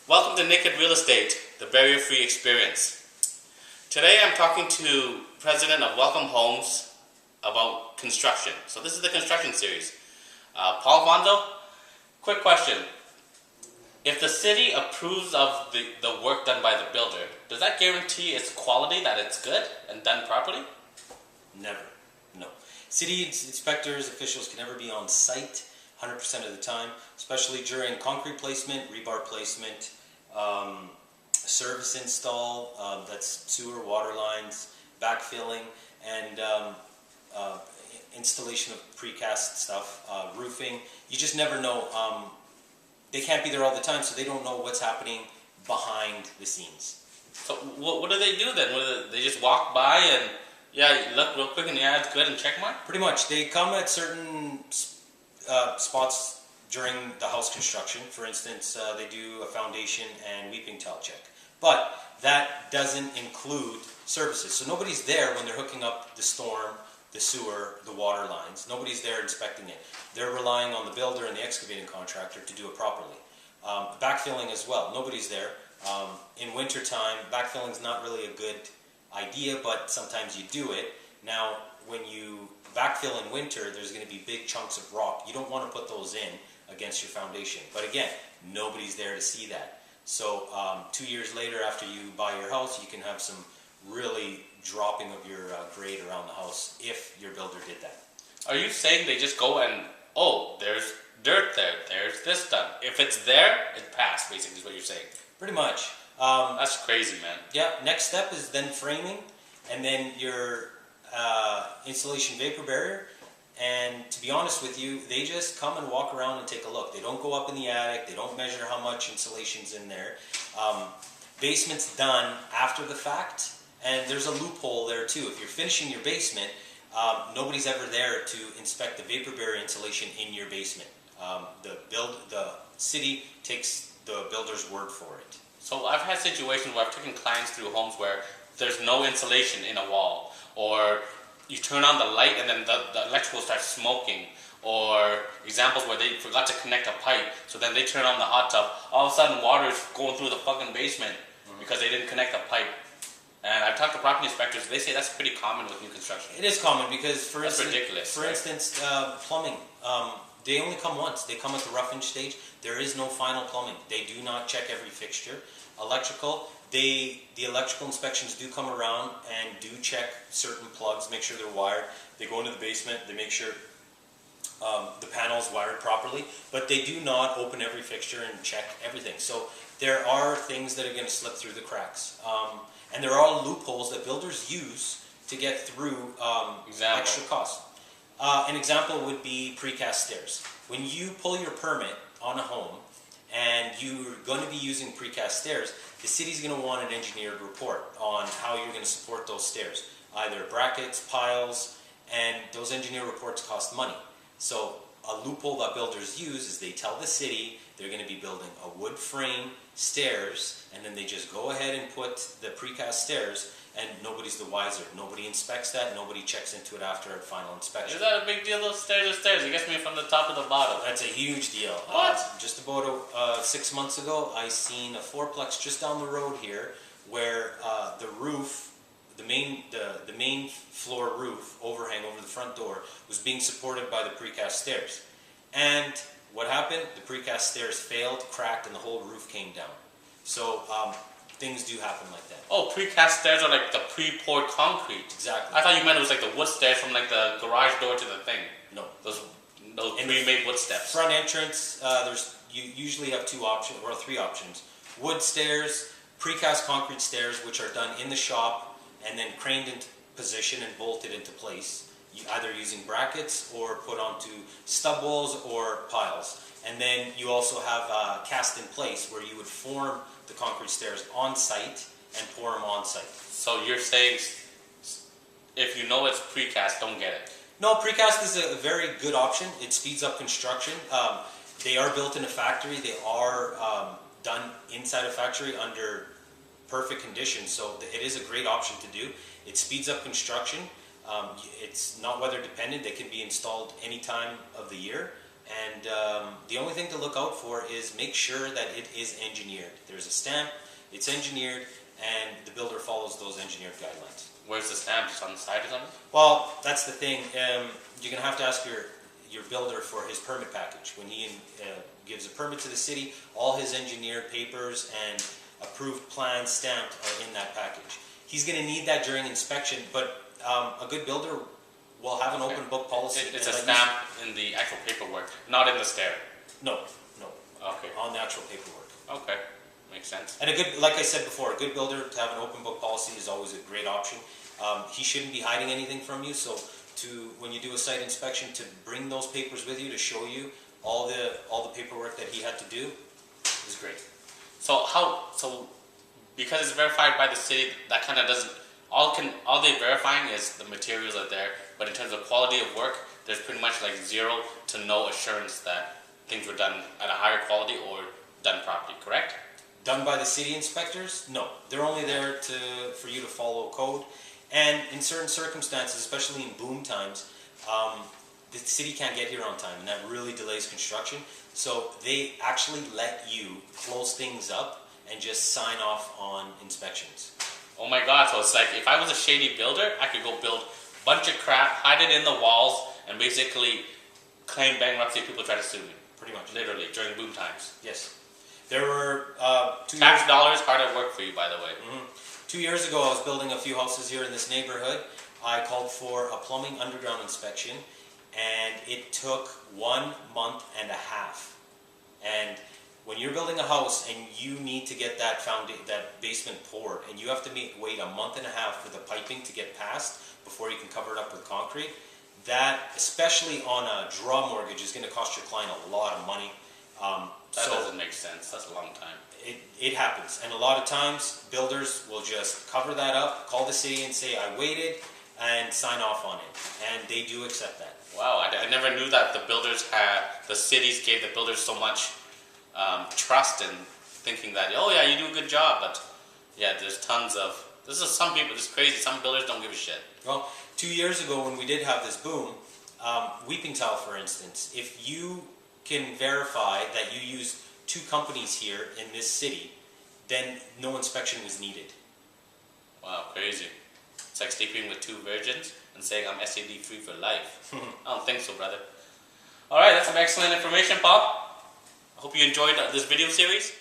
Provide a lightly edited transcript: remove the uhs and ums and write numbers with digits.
Welcome to Naked Real Estate, the barrier-free experience. Today I'm talking to President of Welcome Homes about construction. So this is the construction series. Paul Alfonso, quick question. If the city approves of the work done by the builder, does that guarantee its quality, that it's good and done properly? Never. No. City inspectors, officials can never be on site 100% of the time, especially during concrete placement, rebar placement, service install, that's sewer, water lines, backfilling, and installation of precast stuff, roofing. You just never know. They can't be there all the time, so they don't know what's happening behind the scenes. So what do they do then? They just walk by and, yeah, look real quick and yeah, it's good and check mark? Pretty much. They come at certain spots during the house construction. For instance, they do a foundation and weeping tile check. But that doesn't include services. So nobody's there when they're hooking up the storm, the sewer, the water lines. Nobody's there inspecting it. They're relying on the builder and the excavating contractor to do it properly. Backfilling as well. Nobody's there. In wintertime, backfilling is not really a good idea, but sometimes you do it. Now, when you backfill in winter, there's going to be big chunks of rock. You don't want to put those in against your foundation. But again, nobody's there to see that. So 2 years later, after you buy your house, you can have some really dropping of your grade around the house if your builder did that. Are you saying they just go and, oh, there's dirt there, there's this done. If it's there, it's passed, basically is what you're saying. Pretty much. That's crazy, man. Yeah, next step is then framing, and then your insulation vapor barrier. And to be honest with you, they just come and walk around and take a look. They don't go up in the attic. They don't measure how much insulation's in there. Basement's done after the fact, and there's a loophole there too. If you're finishing your basement, nobody's ever there to inspect the vapor barrier insulation in your basement. The city takes the builder's word for it. So I've had situations where I've taken clients through homes where there's no insulation in a wall, or you turn on the light and then the electrical starts smoking, or examples where they forgot to connect a pipe, so then they turn on the hot tub, all of a sudden water is going through the fucking basement because they didn't connect the pipe. And I've talked to property inspectors, they say that's pretty common with new construction. It is common because, that's ridiculous. For instance, plumbing, they only come once. They come at the rough-in stage. There is no final plumbing. They do not check every fixture. Electrical, the electrical inspections do come around and do check certain plugs, make sure they're wired. They go into the basement, they make sure the panel's wired properly, but they do not open every fixture and check everything. So there are things that are going to slip through the cracks. And there are loopholes that builders use to get through extra costs. An example would be precast stairs. When you pull your permit on a home and you're going to be using precast stairs, the city's going to want an engineered report on how you're going to support those stairs. Either brackets, piles, and those engineered reports cost money. So a loophole that builders use is they tell the city they're going to be building a wood frame stairs, and then they just go ahead and put the precast stairs, and nobody's the wiser. Nobody inspects that. Nobody checks into it after a final inspection. Is that a big deal? Those stairs are stairs. You get me from the top to the bottom. That's a huge deal. What? Just about 6 months ago, I seen a fourplex just down the road here, where the roof, the main floor roof overhang over the front door, was being supported by the precast stairs. And what happened? The precast stairs failed, cracked, and the whole roof came down. So things do happen like that. Oh, precast stairs are like the pre-poured concrete. Exactly. I thought you meant it was like the wood stairs from like the garage door to the thing. No. Those pre-made wood steps. Front entrance, you usually have 2 options, or 3 options. Wood stairs, precast concrete stairs, which are done in the shop and then craned into position and bolted into place, either using brackets or put onto stub walls or piles. And then you also have cast in place, where you would form the concrete stairs on site and pour them on site. So you're saying if you know it's precast, don't get it? No, precast is a very good option. It speeds up construction. They are built in a factory. They are done inside a factory under perfect conditions, so it is a great option to do. It speeds up construction. It's not weather dependent. They can be installed any time of the year, And the only thing to look out for is make sure that it is engineered. There's a stamp, it's engineered, and the builder follows those engineered guidelines. Where's the stamp? Just on the side or something? Well, that's the thing. You're going to have to ask your builder for his permit package. When he gives a permit to the city, all his engineered papers and approved plans stamped are in that package. He's going to need that during inspection, but a good builder will have an open book policy. It's a stamp in the actual paperwork, not in the stair. No, Okay. on the actual paperwork. Okay. Makes sense. And a good, like I said before, a good builder to have an open book policy is always a great option. He shouldn't be hiding anything from you, so when you do a site inspection, to bring those papers with you to show you all the paperwork that he had to do is great. So because it's verified by the city, that kind of doesn't, all they're verifying is the materials are there, but in terms of quality of work, there's pretty much like zero to no assurance that things were done at a higher quality or done properly, correct? Done by the city inspectors? No. They're only there for you to follow code. And in certain circumstances, especially in boom times, the city can't get here on time, and that really delays construction. So they actually let you close things up and just sign off on inspections. Oh my God, so it's like if I was a shady builder, I could go build a bunch of crap, hide it in the walls, and basically claim bankruptcy if people try to sue me. Pretty much. Literally, during boom times. Yes. There were 2 Tax years... dollars, hard at work for you, by the way. 2 years ago, I was building a few houses here in this neighborhood. I called for a plumbing underground inspection, and it took 1 month and a half. And when you're building a house and you need to get that basement poured, and you have to wait a month and a half for the piping to get passed before you can cover it up with concrete, that, especially on a draw mortgage, is going to cost your client a lot of money. That doesn't make sense. That's a long time. It happens, and a lot of times builders will just cover that up, call the city and say, I waited, and sign off on it, and they do accept that. Wow, I never knew that the cities gave the builders so much trust in thinking that, oh yeah, you do a good job, but yeah, there's tons of, this is crazy, some builders don't give a shit. Well, 2 years ago when we did have this boom, Weeping Tile, for instance, if you can verify that you used 2 companies here in this city, then no inspection was needed. Wow, crazy. It's like sleeping with 2 virgins and saying I'm STD free for life. I don't think so, brother. Alright, that's some excellent information, Paul. I hope you enjoyed this video series.